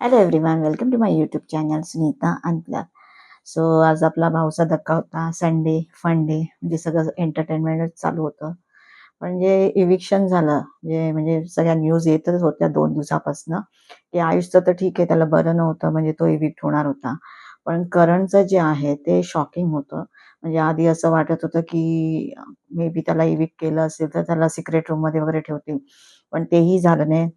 Hello everyone, welcome to my YouTube channel Sunita unplug. So आज आपला भाऊचा धक्का होता. संडे फन डे म्हणजे सगळं एंटरटेनमेंटच चालू होतं. म्हणजे इविक्शन झालं म्हणजे सगळ्या न्यूज येतच होत्या 2 दिवसापासून की आयुषचं तर ठीक आहे, त्याला बरं नव्हतं म्हणजे तो इविक्ट होणार होता. पण करणचं जे आहे ते शॉकिंग होतं. म्हणजे आधी असं वाटत होतं की मे बी त्याला इविक्ट केलं असेल तर त्याला सिक्रेट रूममध्ये वगैरे ठेवतील. पण तेही झालं नाही.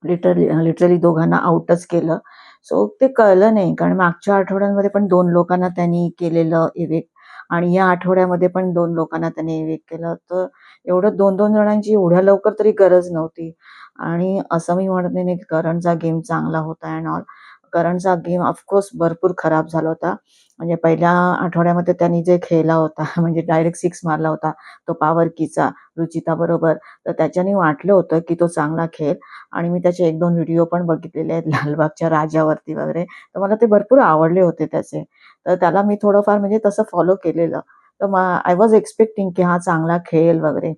लिटरली दोघांना आउटच केलं. सो ते कळलं नाही, कारण मागच्या आठवड्यांमध्ये पण 2 लोकांना त्यांनी केलेलं इव्हिक्ट आणि या आठवड्यामध्ये पण 2 लोकांना त्यांनी इव्हिक्ट केलं. तर एवढं 2-2 जणांची एवढ्या लवकर तरी गरज नव्हती. आणि असं मी म्हणत नाही की करणचा गेम चांगला होता अँड ऑल. करणचा गेम ऑफकोर्स भरपूर खराब झाला होता. म्हणजे पहिल्या आठवड्यामध्ये त्यांनी जे खेळला होता म्हणजे डायरेक्ट 6 मारला होता तो पॉवर कीचा रुचिताबरोबर. तर त्याच्याने वाटलं होतं की तो चांगला खेळेल. आणि मी त्याचे 1-2 व्हिडिओ पण बघितलेले आहेत लालबागच्या राजावरती वगैरे. तर मला ते भरपूर आवडले होते त्याचे. तर त्याला मी थोडंफार म्हणजे तसं फॉलो केलेलं. तर आय वॉज एक्स्पेक्टिंग की हा चांगला खेळेल वगैरे.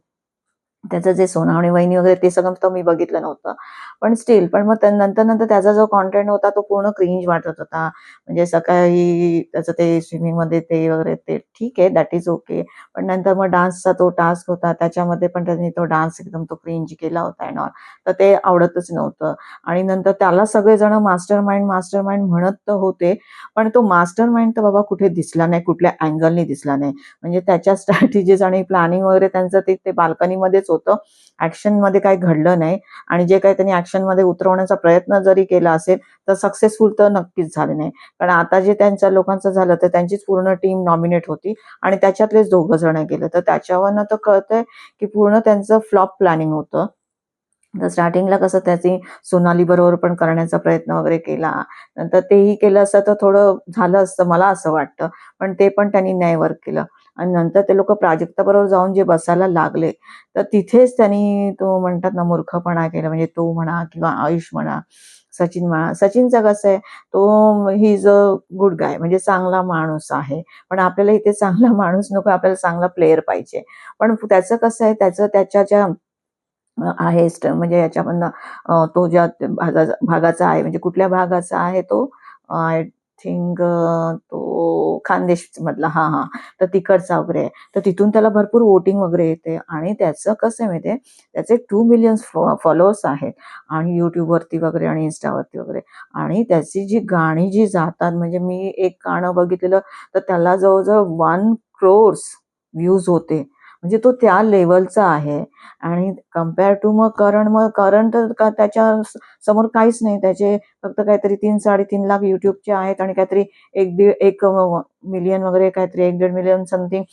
त्याचं जे सोनावणी वहिनी वगैरे ते सगळं तर मी बघितलं नव्हतं. पण स्टिल पण मग नंतर त्याचा जो कंटेंट होता तो पूर्ण क्रिंज वाटत होता. म्हणजे सकाळी त्याचं ते स्विमिंगमध्ये ते वगैरे ते ठीक आहे, दॅट इज ओके. पण नंतर मग डान्सचा तो टास्क होता त्याच्यामध्ये पण त्यांनी तो डान्स एकदम तो क्रिंज केला होता अँड ऑल. तर ते आवडतच नव्हतं. आणि नंतर त्याला सगळेजण मास्टर माइंड म्हणत तर होते. पण तो मास्टर माइंड तर बाबा कुठे दिसला नाही, कुठल्या अँगलनी दिसला नाही. म्हणजे त्याच्या स्ट्रॅटेजीज आणि प्लॅनिंग वगैरे त्यांचं ते बाल्कनीमध्येच होतं. ॲक्शनमध्ये काही घडलं नाही. आणि जे काही त्यांनी ॲक्शनमध्ये उतरवण्याचा प्रयत्न जरी केला असेल, तर सक्सेसफुल तर नक्कीच झाले नाही. कारण आता जे त्यांच्या लोकांचं झालं, तर त्यांचीच पूर्ण टीम नॉमिनेट होती आणि त्याच्यातलेच 2 जण गेले. तर त्याच्यावरनं तर कळतंय, की पूर्ण त्यांचं फ्लॉप प्लॅनिंग होतं. तर स्टार्टिंगला कसं त्याची सोनाली बरोबर पण करण्याचा प्रयत्न वगैरे केला. नंतर तेही केलं असतं तर थोडं झालं असतं, मला असं वाटतं. पण ते पण त्यांनी नाही वर्क केलं. आणि नंतर ते लोकं प्राजक्ताबरोबर जाऊन जे बसायला लागले, तर तिथेच त्यांनी तो म्हणतात ना मूर्खपणा केला. म्हणजे तो म्हणा किंवा आयुष म्हणा, सचिन म्हणा. सचिनचं कसं आहे, तो he is a good guy म्हणजे चांगला माणूस आहे. पण आपल्याला इथे चांगला माणूस नको, आपल्याला चांगला प्लेयर पाहिजे. पण त्याचं कसं आहे, त्याचं त्याच्या ज्या आहे म्हणजे याच्यामधनं तो ज्या भागाचा आहे, म्हणजे कुठल्या भागाचा आहे तो, आय थिंक तो खानदेश मधला. हां, हां. तर तिकडचा वगैरे आहे. तर तिथून त्याला भरपूर वोटिंग वगैरे येते आणि त्याचं कसं आहे माहिती आहे, त्याचे 2 मिलियन्स फॉलोअर्स आहेत आणि YouTubeवरती वगैरे आणि Instaवरती वगैरे. आणि त्याची जी गाणी जी जातात, म्हणजे मी एक गाणं बघितलेलं, तर त्याला जवळ-जवळ 1 क्रोर्स व्ह्यूज होते. म्हणजे तो त्या लेव्हलचा आहे. आणि कंपेअर टू मग करण तर त्याच्या समोर काहीच नाही. त्याचे फक्त काहीतरी 3-3.5 लाख YouTubeचे आहेत आणि काहीतरी 1 मिलियन वगैरे काहीतरी 1-1.5 मिलियन समथिंग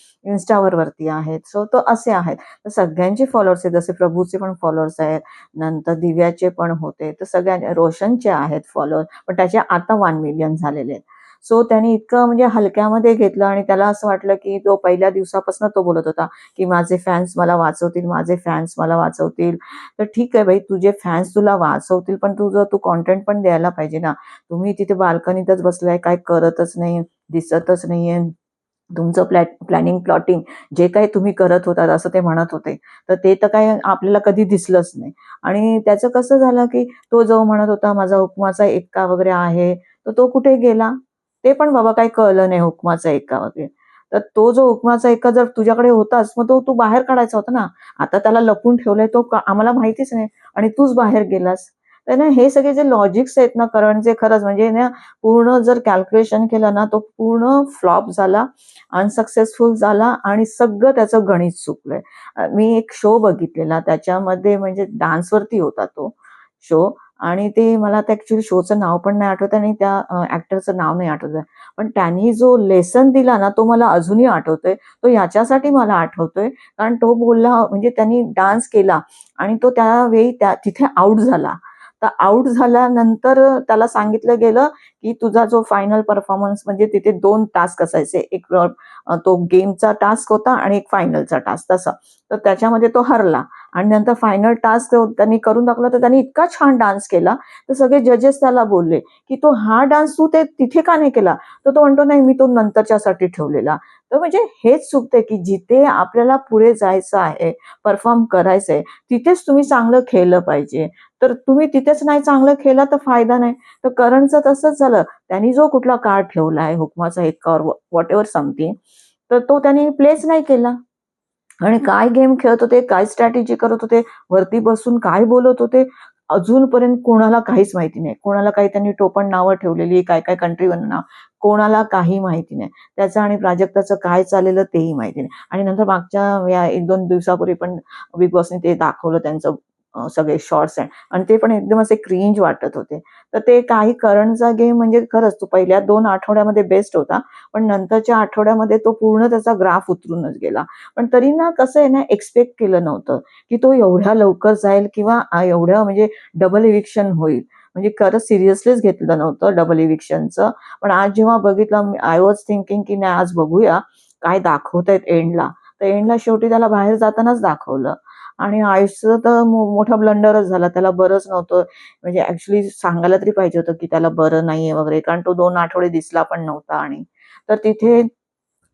वरती आहेत. सो तो असे आहेत. तर सगळ्यांचे फॉलोअर्स आहेत. जसे प्रभूचे पण फॉलोअर्स आहेत. नंतर दिव्याचे पण होते. तर रोशनचे आहेत फॉलोअर्स. पण त्याचे आता 1 मिलियन झालेले आहेत. सो त्याने इतकं म्हणजे हलक्यामध्ये घेतलं आणि त्याला असं वाटलं, की तो पहिल्या दिवसापासून तो बोलत होता, की माझे फॅन्स मला वाचवतील, माझे फॅन्स मला वाचवतील. तर ठीक आहे भाई, तुझे फॅन्स तुला वाचवतील, पण तुझं तू कंटेंट पण द्यायला पाहिजे ना. तुम्ही तिथे बाल्कनीतच बसलाय, काय करतच नाही, दिसतच नाहीये. तुमचं प्लॅनिंग, प्लॉटिंग जे काही तुम्ही करत होतात असं ते म्हणत होते. तर ते तर काही आपल्याला कधी दिसलंच नाही. आणि त्याचं कसं झालं, की तो जो म्हणत होता माझा हुकमाचा एक्का वगैरे आहे, तर तो कुठे गेला? ते पण बाबा काही कळलं नाही हुकमाचा एक्का वगैरे. तर तो जो हुकमाचा एक्का जर तुझ्याकडे होताच, मग तो तू बाहेर काढायचा होता ना. आता त्याला लपून ठेवलंय, तो आम्हाला माहितीच नाही आणि तूच बाहेर गेलास. तर ना हे सगळे जे लॉजिक्स आहेत ना करणचे, खरंच म्हणजे ना पूर्ण जर कॅल्क्युलेशन केलं ना, तो पूर्ण फ्लॉप झाला, अनसक्सेसफुल झाला आणि सगळं त्याचं गणित चुकलंय. मी एक शो बघितलेला त्याच्यामध्ये म्हणजे डान्सवरती होता तो शो. आणि ते मला आता ॲक्चुअली शोचं नाव पण नाही आठवत आणि त्या ॲक्टरचं नाव नाही आठवत आहे. पण त्यांनी जो लेसन दिला ना, तो मला अजूनही आठवतोय. तो याच्यासाठी मला आठवतोय, कारण तो बोलला म्हणजे त्यांनी डान्स केला आणि तो त्यावेळी तिथे आउट झाला. तर आउट झाल्यानंतर त्याला सांगितलं गेलं, की तुझा जो फायनल परफॉर्मन्स म्हणजे तिथे 2 टास्क असायचे. एक तो गेमचा टास्क होता आणि एक फायनलचा टास्क तसा. तर त्याच्यामध्ये तो हरला आणि नंतर फायनल टास्क त्यांनी करून दाखवला, तर त्यांनी इतका छान डान्स केला. तर सगळे जजेस त्याला बोलले, की "तो हा डान्स तू तिथे का नाही केला?" तर तो म्हणतो, "नाही, मी तो नंतरच्यासाठी ठेवलेला." तर म्हणजे हेच चुकतंय, की जिथे आपल्याला पुढे जायचं आहे, परफॉर्म करायचंय, तिथेच तुम्ही चांगलं खेळलं पाहिजे. तर तुम्ही तिथेच नाही चांगलं खेळला तर फायदा नाही. तर करणचं तसंच झालं. त्यांनी जो कुठला कार्ड ठेवलाय हुकमाचा इतका व्हॉटएव्हर समथिंग, तर तो त्यांनी प्लेच नाही केला. आणि काय गेम खेळत होते, काय स्ट्रॅटेजी करत होते, वरती बसून काय बोलत होते, अजूनपर्यंत कोणाला काहीच माहिती नाही. कोणाला काही त्यांनी टोपण नावं ठेवलेली, काय-काय कंट्रीवरनं नाव, कोणाला काही माहिती नाही. त्याचं आणि प्राजक्ताचं काय चाललेलं तेही माहिती नाही. आणि नंतर मागच्या या 1-2 दिवसापूर्वी पण बिग बॉसने ते दाखवलं त्यांचं सगळे शॉर्ट्स आणि ते पण एकदम असे क्रिंज वाटत होते. तर ते काही करणचा गेम म्हणजे खरंच तो पहिल्या 2 आठवड्यामध्ये बेस्ट होता. पण नंतरच्या आठवड्यामध्ये तो पूर्ण त्याचा ग्राफ उतरूनच गेला. पण तरी ना कसं आहे ना, एक्सपेक्ट केलं नव्हतं, की तो एवढ्या लवकर जाईल किंवा एवढं म्हणजे डबल इव्हिक्शन होईल. म्हणजे खरंच सिरियसलीच घेतलं नव्हतं डबल इव्हिक्शनचं. पण आज जेव्हा बघितलं आय वॉज थिंकिंग, की नाही आज बघूया काय दाखवतायत एंडला. तर एंडला शेवटी त्याला बाहेर जातानाच दाखवलं. आणि आयुषचं तर मोठा ब्लंडरच झाला. त्याला बरंच नव्हतं. म्हणजे ॲक्चुअली सांगायला तरी पाहिजे होतं, की त्याला बरं नाहीये वगैरे. कारण तो 2 आठवडे दिसला पण नव्हता आणि तर तिथे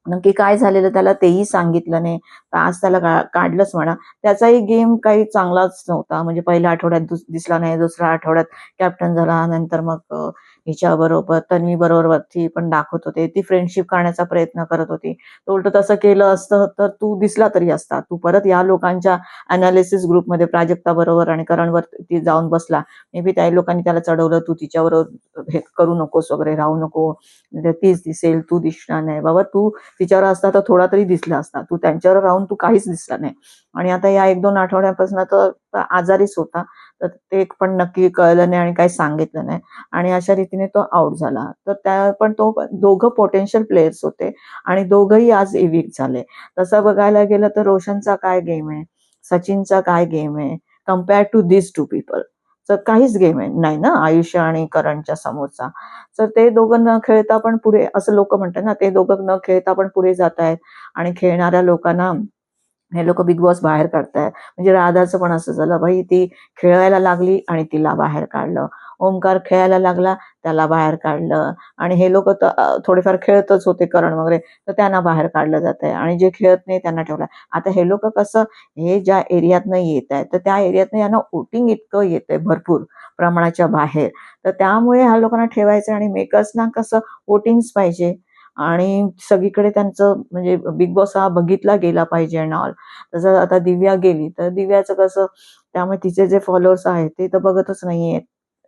नक्की काय झालेलं त्याला तेही सांगितलं नाही. तर आज त्याला काढलंच म्हणा. त्याचाही गेम काही चांगलाच नव्हता. म्हणजे पहिल्या आठवड्यात दिसला नाही, दुसऱ्या आठवड्यात कॅप्टन झाला. नंतर मग हिच्याबरोबर तन्वीबरोबर ती पण दाखवत होते. ती फ्रेंडशिप करण्याचा प्रयत्न करत होती. तर उलटं तसं केलं असतं तर तू दिसला तरी असता. तू परत या लोकांच्या एनालिसिस ग्रुपमध्ये प्राजक्ताबरोबर आणि करणवर ती जाऊन बसला. मे बी त्या लोकांनी त्याला चढवलं, तू तिच्याबरोबर हे करू नकोस वगैरे, राहू नको. म्हणजे तीच दिसेल, तू दिसणार नाही. बाबा तू तिच्यावर असता तर थोडा तरी दिसला असता. तू त्यांच्यावर राहून तू काहीच दिसला नाही. आणि आता या 1-2 आठवड्यापासून तर आजारीच होता. तर ते पण नक्की कळलं नाही आणि काही सांगितलं नाही. आणि अशा रीतीने तो आउट झाला. तर त्या पण दोघं पोटेन्शियल प्लेयर्स होते आणि दोघंही आज इव्हिक्ट झाले. तसं बघायला गेलं तर रोशनचा काय गेम आहे, सचिनचा काय गेम आहे, कंपेअर टू धिस 2 पीपल. तर काहीच गेम आहे नाही ना आयुष्य आणि करणच्या समोरचा. तर ते दोघं न खेळता पण पुढे असं लोकं म्हणतात ना, ते दोघं न खेळता पण पुढे जातायत आणि खेळणाऱ्या लोकांना हे लोकं बिग बॉस बाहेर काढतायत. म्हणजे राधाचं पण असं झालं, भाई ती खेळायला लागली आणि तिला बाहेर काढलं. ओमकार खेळायला लागला, त्याला बाहेर काढलं आणि हे लोकं तर थोडेफार खेळतच होते करण वगैरे, तर त्यांना बाहेर काढलं जातंय आणि जे खेळत नाही त्यांना ठेवलं. आता हे लोकं कसं हे ज्या एरियातनं येतायत, तर त्या एरियातनं यांना वोटिंग इतकं येतंय भरपूर प्रमाणाच्या बाहेर. तर त्यामुळे ह्या लोकांना ठेवायचं आणि मेकर्सना कसं वोटिंग्स पाहिजे आणि सगळीकडे त्यांचं म्हणजे बिग बॉस हा बघितला गेला पाहिजे अँड ऑल. तसं आता दिव्या गेली, तर दिव्याचं कसं त्यामुळे तिचे जे फॉलोअर्स आहेत ते तर बघतच नाहीयेत.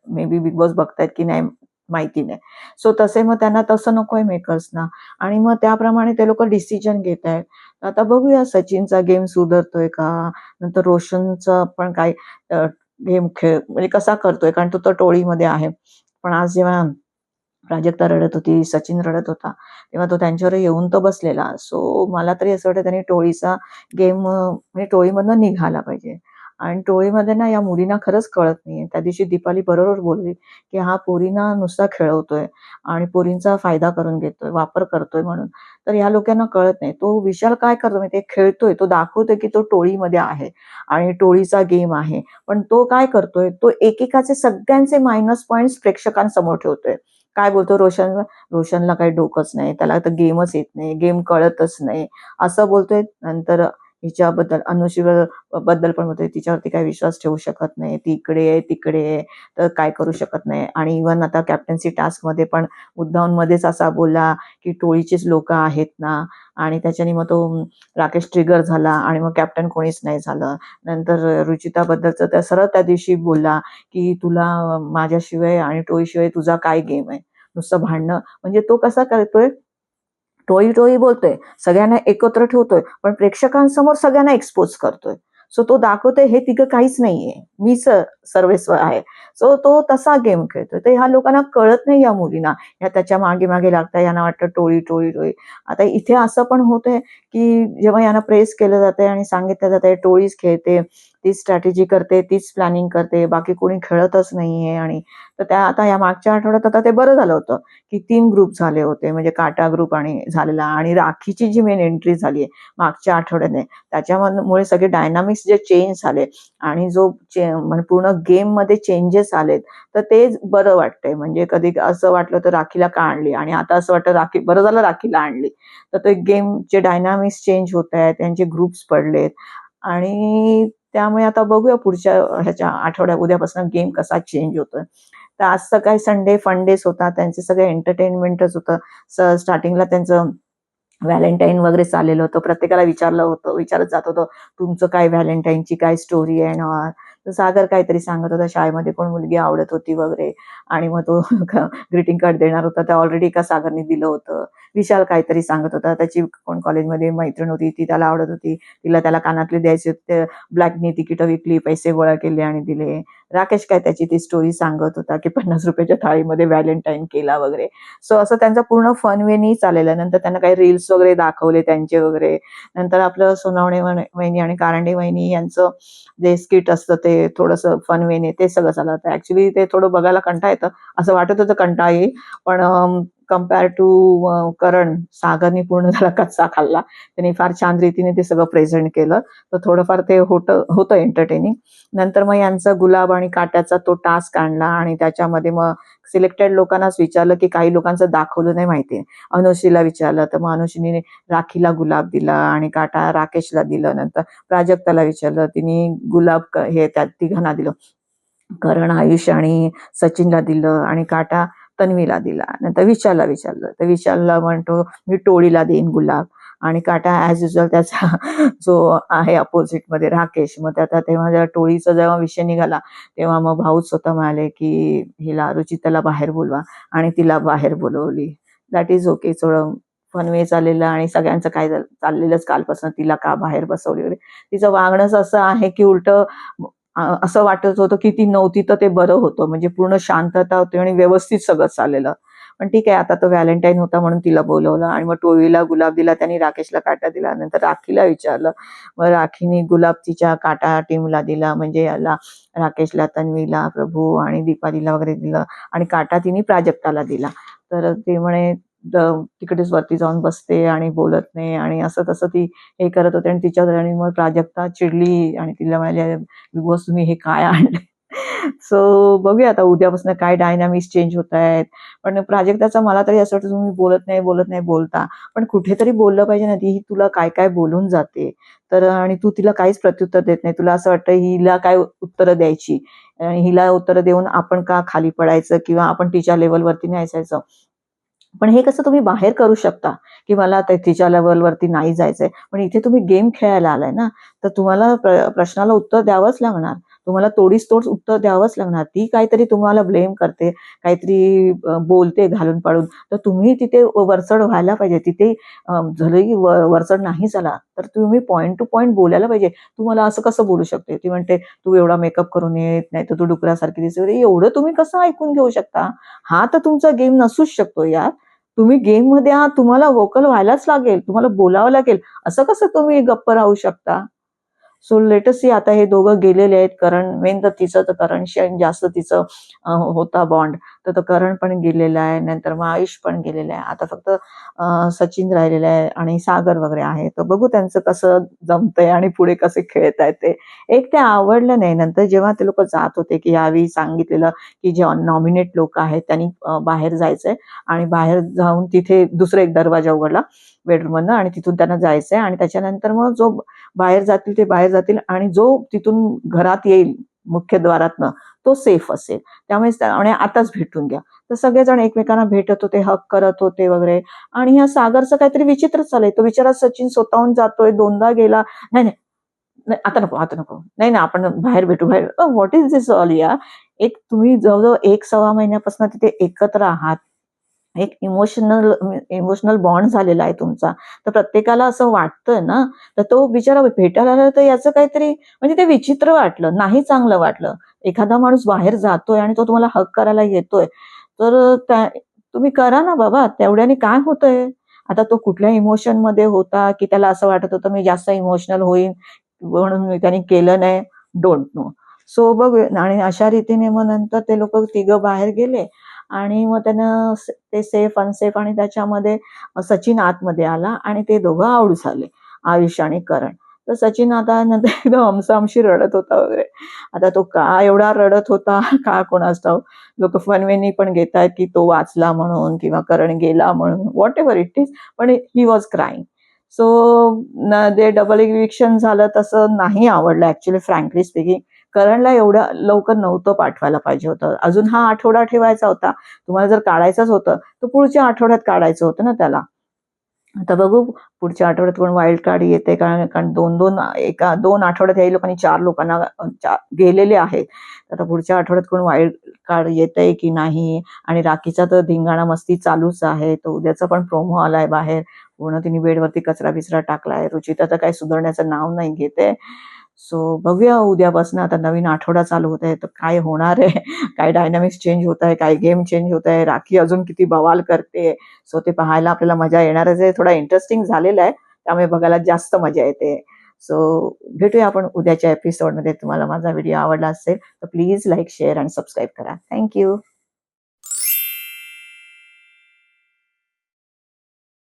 मे बी बिग बॉस बघतायत की नाही माहिती नाही. सो तसे मग त्यांना तसं नकोय मेकर्सना आणि मग त्याप्रमाणे ते लोकं डिसिजन घेतायत. आता बघूया सचिनचा गेम सुधारतोय का? नंतर रोशनचा पण काय गेम म्हणजे कसा करतोय कारण तो तर टोळीमध्ये आहे. पण आज जेव्हा प्राजक्ता रडत होती, सचिन रडत होता, तेव्हा तो त्यांच्यावर येऊन तो बसलेला. सो मला तरी असं वाटतं त्यांनी टोळीचा गेम म्हणजे टोळीमधनं निघाला पाहिजे. आणि टोळीमध्ये ना या मुलींना खरंच कळत नाहीये. त्या दिवशी दीपाली बरोबर बोलली, की हा पोरींना नुसता खेळवतोय आणि पोरींचा फायदा करून घेतोय, वापर करतोय म्हणून. तर ह्या लोकांना कळत नाही. तो विशाल काय करतो माहितीये, खेळतोय, तो दाखवतोय की तो टोळीमध्ये आहे आणि टोळीचा गेम आहे. पण तो काय करतोय, तो एकेकाचे सगळ्यांचे मायनस पॉइंट्स प्रेक्षकांसमोर ठेवतोय. काय बोलतो रोशनला काही डोकंच नाही. त्याला तर गेमच येत नाही. गेम कळतच नाही. असं बोलतोय. नंतर हिच्याबद्दल बद्दल पण बोलतोय, तिच्यावरती काही विश्वास ठेवू शकत नाही. ती इकडे आहे, तिकडे आहे, तर काय करू शकत नाही. आणि इव्हन आता कॅप्टन्सी टास्कमध्ये पण मुद्दामून मध्येच असा बोलला, की टोळीचीच लोकं आहेत ना आणि त्याच्याने मग तो राकेश ट्रिगर झाला आणि मग कॅप्टन कोणीच नाही झालं. नंतर रुचिताबद्दलचं त्या सरळ त्या दिवशी बोलला, की तुला माझ्याशिवाय आणि टोळीशिवाय तुझा काय गेम आहे? नुसतं भांडणं. म्हणजे तो कसा करतोय, टोळी-टोळी बोलतोय, सगळ्यांना एकत्र ठेवतोय, पण प्रेक्षकांसमोर सगळ्यांना एक्सपोज करतोय. सो तो दाखवतोय हे तिघं काहीच नाहीये. मीच सर्वेस्व आहे. सो तो तसा गेम खेळतोय. तर ह्या लोकांना कळत नाही या मुलींना. ह्या त्याच्या मागे-मागे लागतात. यांना वाटतं टोळी, टोळी, टोळी. आता इथे असं पण होतंय, की जेव्हा यांना प्रेस केलं जातंय आणि सांगितलं जातंय टोळीच खेळते, तीच स्ट्रॅटेजी करते, तीच प्लॅनिंग करते, बाकी कोणी खेळतच नाहीये. आणि तर त्या आता या मागच्या आठवड्यात आता ते बरं झालं होतं, की 3 ग्रुप झाले होते. म्हणजे काटा ग्रुप आणि झालेला आणि राखीची जी मेन एंट्री झाली आहे मागच्या आठवड्याने, त्याच्यामुळे सगळे डायनामिक्स जे चेंज झाले आणि म्हणजे पूर्ण गेममध्ये चेंजेस आलेत, तर ते बरं वाटतंय. म्हणजे कधी असं वाटलं तर राखीला का आणली आणि आता असं वाटतं बरं झालं राखीला आणली. तर ते गेमचे डायनामिक्स चेंज होतायत, त्यांचे ग्रुप्स पडलेत आणि त्यामुळे आता बघूया पुढच्या ह्याच्या उद्यापासून गेम कसा चेंज होतोय. तर आज सकाळी संडे फन डेज होता. त्यांचे सगळे एंटरटेनमेंटच होतं. स्टार्टिंगला त्यांचं व्हॅलेंटाईन वगैरे चाललेलं होतं. प्रत्येकाला विचारत जात होतं, तुमचं काय व्हॅलेंटाईनची काय स्टोरी आहे ना? तर सागर काहीतरी सांगत होता, शाळेमध्ये कोण मुलगी आवडत होती वगैरे आणि मग तो ग्रीटिंग कार्ड देणार होता. ते ऑलरेडी एका सागरने दिलं होतं. विशाल काहीतरी सांगत होता, त्याची कोण कॉलेजमध्ये मैत्रीण होती, ती त्याला आवडत होती. त्याला कानातले द्यायचे होते. ब्लॅकनी तिकीटं विकली, पैसे गोळा केले आणि दिले. राकेश काय त्याची ती स्टोरी सांगत होता, की ₹50 थाळीमध्ये व्हॅलेंटाईन केला वगैरे. सो असं त्यांचा पूर्ण फन वेनी चाललेला. नंतर त्यांना काही रील्स वगैरे दाखवले त्यांचे वगैरे. नंतर आपलं सोनावणे वहिनी आणि कारंडे वहिनी यांचं जे स्किट असतं ते थोडंसं फन वेने ते सगळं चाललं होतं. ऍक्च्युली ते थोडं बघायला कंटाळा येतं. असं वाटत होतं कंटाळा येईल, पण कंपेअर टू करण, सागरनी पूर्ण त्याला कच्चा खाल्ला. त्यांनी फार छान रीतीने ते सगळं प्रेझेंट केलं. तर थोडंफार ते होतं एंटरटेनिंग. नंतर मग यांचा गुलाब आणि काट्याचा तो टास्क आणला आणि त्याच्यामध्ये मग सिलेक्टेड लोकांनाच विचारलं, की काही लोकांचं दाखवलं नाही माहिती. अनुश्रीला विचारलं, तर मग अनुश्रीने राखीला गुलाब दिला आणि काटा राकेशला दिलं. नंतर प्राजक्ताला विचारलं, तिने गुलाब हे त्या तिघांना दिलं. करण, आयुष आणि सचिनला दिलं आणि काटा तन्वीला दिला. नंतर विशालला विचारलं, तर विशालला म्हणतो मी टोळीला देईन गुलाब आणि काटा ऍज युजल त्याचा जो आहे अपोजिटमध्ये राकेश. मग तेव्हा टोळीचा जेव्हा विषय निघाला तेव्हा मग भाऊच स्वतः म्हणाले, की हिला रुचिताला बाहेर बोलवा आणि तिला बाहेर बोलवली. That is okay. थोडं फनवे चाललेलं आणि सगळ्यांचं काय चाललेलंच कालपासून, तिला का बाहेर बसवली वगैरे. तिचं वागणंच असं आहे, की उलटं असं वाटत होतं, की ती नव्हती तर ते बरं होतं. म्हणजे पूर्ण शांतता होती आणि व्यवस्थित सगळं चाललेलं. पण ठीक आहे, आता तो व्हॅलेंटाईन होता म्हणून तिला बोलवलं आणि मग टोळीला गुलाब दिला, त्यांनी राकेशला काटा दिला. नंतर राखीला विचारलं, मग राखीने गुलाब तिच्या काटा टीमला दिला. म्हणजे याला राकेशला, तन्वीला, प्रभू आणि दीपालीला वगैरे दिलं आणि काटा तिने प्राजक्ताला दिला. तर ते म्हणे तिकडेच वरती जाऊन बसते आणि बोलत नाही आणि असं तसं ती हे करत होते आणि तिच्यावर आणि मग प्राजक्ता चिडली आणि तिला म्हणाले, बिग बॉस तुम्ही हे काय आणले? सो बघूया आता उद्यापासून काय डायनामिक्स चेंज होत आहेत. पण प्राजक्ताचा मला तरी असं वाटतं, तुम्ही बोलत नाही बोलता, पण कुठेतरी बोललं पाहिजे ना. ती तुला काय काय बोलून जाते, तर आणि तू तिला काहीच प्रत्युत्तर देत नाही. तुला असं वाटतं हिला काय उत्तरं द्यायची, हिला उत्तरं देऊन आपण का खाली पडायचं किंवा आपण तिच्या लेवलवरती नाही असायचं. पण हे कसं तुम्ही बाहेर करू शकता, की मला तिच्या लेव्हलवरती नाही जायचंय. पण इथे तुम्ही गेम खेळायला आलाय ना, तर तुम्हाला प्रश्नाला उत्तर द्यावंच लागणार. तुम्हाला तोडीस तोड उत्तर द्यावंच लागणार. ती काहीतरी तुम्हाला ब्लेम करते, काहीतरी बोलते घालून पाडून, तर तुम्ही तिथे वरचढ व्हायला पाहिजे. तिथे जरी वरचढ नाही झाला, तर तुम्ही पॉइंट टू पॉइंट बोलायला पाहिजे. तू मला असं कसं बोलू शकते? ती म्हणते, तू एवढा मेकअप करून येत नाही, तर तू डुकरासारखी दिसते. एवढं तुम्ही कसं ऐकून घेऊ शकता? हा तर तुमचा गेम नसूच शकतो यार. तुम्ही गेममध्ये आहात, तुम्हाला व्होकल व्हायलाच लागेल, तुम्हाला बोलावं लागेल. असं कसं तुम्ही गप्प राहू शकता? So let us see. आता हे दोघं गेलेले आहेत. करण मेन तर तिचं, तर करणशी जास्त तिचं होता बॉन्ड. तर तो करण पण गेलेला आहे. नंतर मग आयुष पण गेलेला आहे. आता फक्त सचिन राहिलेला आहे आणि सागर वगैरे आहे. तर बघू त्यांचं कसं जमतंय आणि पुढे कसे खेळतायत ते. एक ते आवडलं नाही. नंतर जेव्हा ते लोक जात होते, की यावेळी सांगितलेलं, की जे नॉमिनेट लोक आहेत त्यांनी बाहेर जायचंय आणि बाहेर जाऊन तिथे दुसरा एक दरवाजा उघडला बेडरूममधनं आणि तिथून त्यांना जायचंय आणि त्याच्यानंतर मग जो बाहेर जातील ते बाहेर जातील आणि जो तिथून घरात येईल मुख्य द्वारातनं तो सेफ असेल. त्यामुळे आणि आताच भेटून घ्या. तर सगळेजण एकमेकांना भेटत होते, हक करत होते वगैरे. आणि ह्या सागरचं काहीतरी विचित्रच चाललंय. तो बिचारा सचिन स्वतःहून जातोय, 2दा गेला. नाही, नाही, नाही, आता नको, आता नको. नाही, नाही, आपण बाहेर भेटू, बाहेर. व्हॉट इज दिस ऑल यार? एक तुम्ही जवळ-जवळ 1-1.25 महिन्यापासून तिथे एकत्र आहात. एक इमोशनल बॉन्ड झालेला आहे तुमचा. तर प्रत्येकाला असं वाटतं ना, तर तो बिचारा भेटायला आला तर याचं काहीतरी म्हणजे ते विचित्र वाटलं, नाही चांगलं वाटलं. एखादा माणूस बाहेर जातोय आणि तो तुम्हाला हग करायला येतोय, तर तुम्ही करा ना बाबा, तेवढ्याने काय होतंय? आता तो कुठल्या इमोशनमध्ये होता, की त्याला असं वाटत होतं मी जास्त इमोशनल होईन म्हणून त्याने केलं नाही. Don't know. सो बघ, आणि अशा रीतीने मग नंतर ते लोक तिघं बाहेर गेले आणि मग त्यांना ते सेफ अनसेफ, आणि त्याच्यामध्ये सचिन आतमध्ये आला आणि ते दोघं आऊट झाले, आयुष आणि करण. तर सचिन आता नंतर एकदम आमसामशी रडत होता वगैरे. आता तो का एवढा रडत होता का कोणास ठाऊक. लोक फनवेनी पण घेतायत की तो वाचला म्हणून किंवा करण गेला म्हणून, व्हॉट एव्हर इट इज, पण ही वॉज क्राईंग. सो ते डबल इव्हिक्शन झालं तसं नाही आवडलं ऍक्च्युली, फ्रँकली स्पीकिंग. करणला एवढं लवकर नव्हतं पाठवायला पाहिजे होतं. अजून हा आठवडा ठेवायचा होता. तुम्हाला जर काढायचंच होतं तर पुढच्या आठवड्यात काढायचं होतं ना त्याला. आता बघू पुढच्या आठवड्यात कोण वाईल्ड कार्ड येते, कारण कारण दोन आठवड्यात या लोकांनी 4 लोकांना गेलेले आहेत. आता पुढच्या आठवड्यात कोण वाईल्ड कार्ड येतंय की नाही. आणि राखीचा तर धिंगाणा मस्ती चालूच आहे. तो उद्याचा पण प्रोमो आलाय बाहेर, पूर्ण तिने बेडवरती कचरा बिचरा टाकलाय. रुचिता तर काही सुधारण्याचं नाव नाही घेते. सो बघूया उद्यापासून, आता नवीन आठवडा चालू होत आहे तर काय होणार आहे. काय डायनामिक्स चेंज होत आहे, काय गेम चेंज होत आहे, राखी अजून किती बवाल करते. सो ते पाहायला आपल्याला मजा येणारच आहे. थोडा इंटरेस्टिंग झालेला आहे, त्यामुळे बघायला जास्त मजा येते. सो भेटूया आपण उद्याच्या एपिसोडमध्ये. तुम्हाला माझा व्हिडिओ आवडला असेल तर प्लीज लाईक, शेअर आणि सबस्क्राईब करा. थँक्यू.